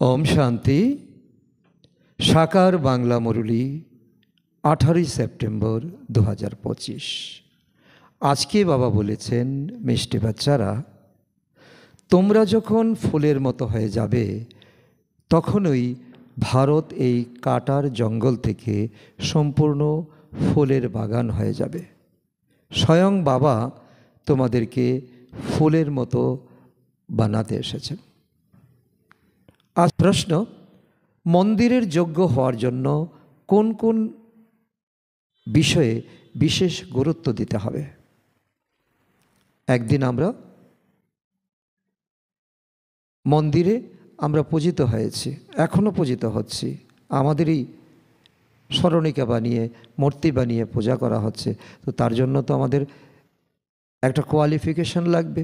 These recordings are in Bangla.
ওম শান্তি। সাকার বাংলা মুরলী 18 সেপ্টেম্বর 2025। আজকে বাবা বলেছেন, মিষ্টি বাচ্চারা, তোমরা যখন ফুলের মতো হয়ে যাবে তখনই ভারত এই কাটার জঙ্গল থেকে সম্পূর্ণ ফুলের বাগান হয়ে যাবে। স্বয়ং বাবা তোমাদেরকে ফুলের মতো বানাতে এসেছেন। আজ প্রশ্ন, মন্দিরের যোগ্য হওয়ার জন্য কোন কোন বিষয়ে বিশেষ গুরুত্ব দিতে হবে? একদিন আমরা মন্দিরে পূজিত হয়েছি, এখনও পূজিত হচ্ছি, আমাদেরই স্মরণিকা বানিয়ে মূর্তি বানিয়ে পূজা করা হচ্ছে। তো তার জন্য তো আমাদের একটা কোয়ালিফিকেশন লাগবে।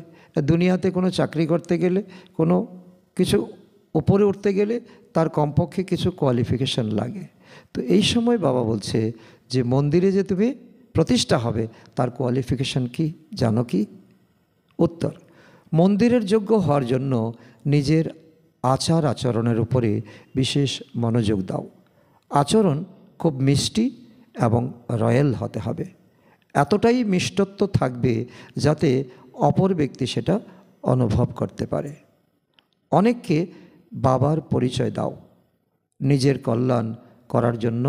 দুনিয়াতে কোনো চাকরি করতে গেলে, কোনো কিছু উপরে উঠতে গেলে তার কমপক্ষে কিছু কোয়ালিফিকেশন লাগে। তো এই সময় বাবা বলছে যে মন্দিরে যে তুমি প্রতিষ্ঠা হবে তার কোয়ালিফিকেশন কি জানো কি? উত্তর, মন্দিরের যোগ্য হওয়ার জন্য নিজের আচার আচরণের উপরে বিশেষ মনোযোগ দাও। আচরণ খুব মিষ্টি এবং রয়্যাল হতে হবে। এতটাই মিষ্টত্ব থাকবে যাতে অপর ব্যক্তি সেটা অনুভব করতে পারে। অনেককে বাবার পরিচয় দাও। নিজের কল্যাণ করার জন্য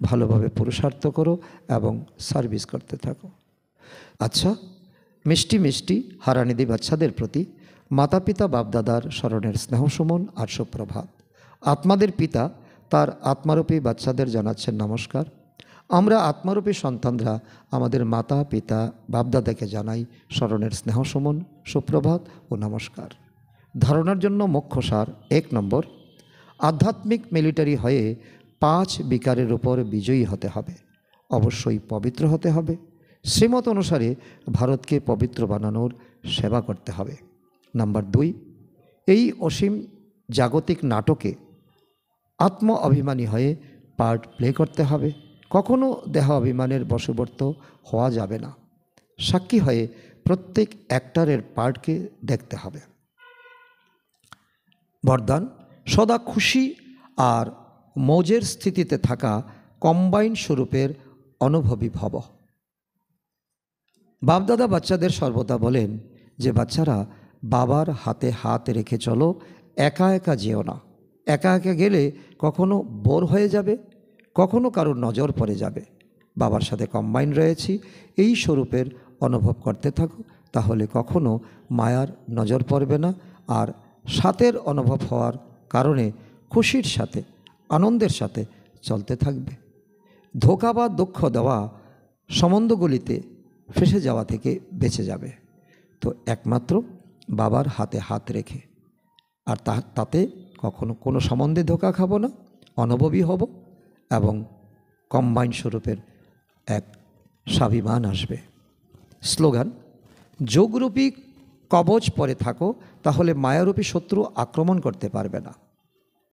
ভালোভাবে পুরুষার্থ করো এবং সার্ভিস করতে থাকো। আচ্ছা, মিষ্টি মিষ্টি হারানিধি বাচ্চাদের প্রতি মাতা পিতা বাপদাদার স্মরণের স্নেহ সুমন আর সুপ্রভাত। আত্মাদের পিতা তার আত্মারূপী বাচ্চাদের জানাচ্ছেন নমস্কার। আমরা আত্মারূপী সন্তানরা আমাদের মাতা পিতা বাপদাদাকে জানাই স্মরণের স্নেহ সুমন, সুপ্রভাত ও নমস্কার। ধারণার জন্য মুখ্য সার: 1 নম্বর, আধ্যাত্মিক মিলিটারি হয়ে 5 বিকারের উপর বিজয়ী হতে হবে। অবশ্যই পবিত্র হতে হবে। শ্রীমত অনুসারে ভারতকে পবিত্র বানানোর সেবা করতে হবে। নাম্বার 2, এই অসীম জাগতিক নাটকে আত্ম অভিমানী হয়ে পার্ট প্লে করতে হবে। কখনো দেহ অভিমানের বশবর্তী হওয়া যাবে না। সাক্ষী হয়ে প্রত্যেক অ্যাক্টরের পার্টকে দেখতে হবে। বরদান: সদা খুশি আর মৌজের স্থিতিতে থাকা কম্বাইন স্বরূপের অনুভবী ভব। বাপদাদা বাচ্চাদের সর্বদা বলেন যে বাচ্চারা, বাবার হাতে হাত রেখে চলো, একা একা যেও না। একা একা গেলে কখনো বোর হয়ে যাবে, কখনো কারোর নজর পড়ে যাবে। বাবার সাথে কম্বাইন রয়েছি, এই স্বরূপের অনুভব করতে থাকো, তাহলে কখনো মায়ার নজর পড়বে না। আর সাথের অনুভব হওয়ার কারণে খুশির সাথে, আনন্দের সাথে চলতে থাকবে। ধোঁকা বা দুঃখ দেওয়া সম্বন্ধগুলিতে ফেসে যাওয়া থেকে বেঁচে যাবে। তো একমাত্র বাবার হাতে হাত রেখে, আর তাতে কখনো কোনো সম্বন্ধে ধোঁকা খাবো না, অনুভবী হব এবং কম্বাইন স্বরূপের এক স্বাভিমান আসবে। স্লোগান: যোগরূপী কবচ পরে থাকো, তাহলে মায়ারূপী শত্রু আক্রমণ করতে পারবে না।